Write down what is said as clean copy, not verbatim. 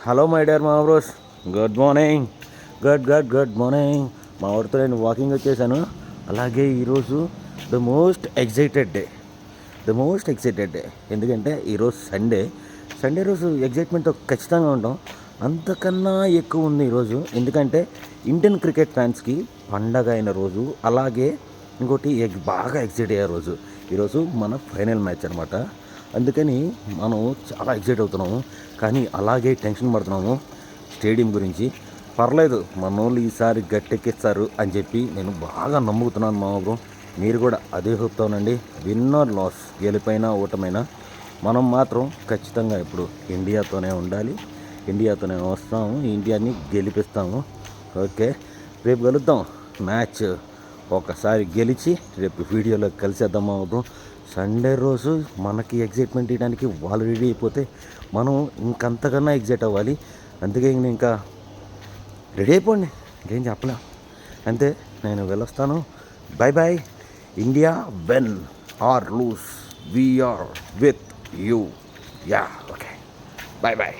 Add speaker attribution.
Speaker 1: Hello my dear మా bros, good morning. Good morning. మా ఊరితో నేను వాకింగ్ వచ్చేసాను. అలాగే ఈరోజు ద మోస్ట్ ఎగ్జైటెడ్ డే ఎందుకంటే ఈరోజు సండే రోజు ఎగ్జైట్మెంట్తో ఖచ్చితంగా ఉంటాం. అంతకన్నా ఎక్కువ ఉంది ఈరోజు, ఎందుకంటే ఇండియన్ క్రికెట్ ఫ్యాన్స్కి పండగ అయిన రోజు. అలాగే ఇంకోటి బాగా ఎగ్జైట్ అయ్యే రోజు. ఈరోజు మన ఫైనల్ మ్యాచ్ అనమాట. అందుకని మనం చాలా ఎగ్జైట్ అవుతున్నాము, కానీ అలాగే టెన్షన్ పడుతున్నాము స్టేడియం గురించి. పర్లేదు, మన వాళ్ళు ఈసారి గట్టెక్కిస్తారు అని చెప్పి నేను బాగా నమ్ముతున్నాను మా బ్రో. మీరు కూడా అదే చెప్తానండి. విన్నర్ లాస్, గెలిపైనా ఓటమైనా మనం మాత్రం ఖచ్చితంగా ఇప్పుడు ఇండియాతోనే ఉండాలి. ఇండియాతోనే వస్తాము, ఇండియాని గెలిపిస్తాము. ఓకే, రేపు కలుద్దాం. మ్యాచ్ ఒకసారి గెలిచి రేపు వీడియోలో కలిసేద్దాం మా బ్రో. సండే రోజు మనకి ఎగ్జైట్మెంట్ ఇవ్వడానికి వాళ్ళు రెడీ అయిపోతే మనం ఇంకంతకన్నా ఎగ్జైట్ అవ్వాలి. అందుకే ఇంకా రెడీ అయిపోండి, ఇంకేం చెప్పలేం. అంతే, నేను వెళ్ళొస్తాను. Bye bye. India win or lose, we are with you. Yeah, okay, bye bye.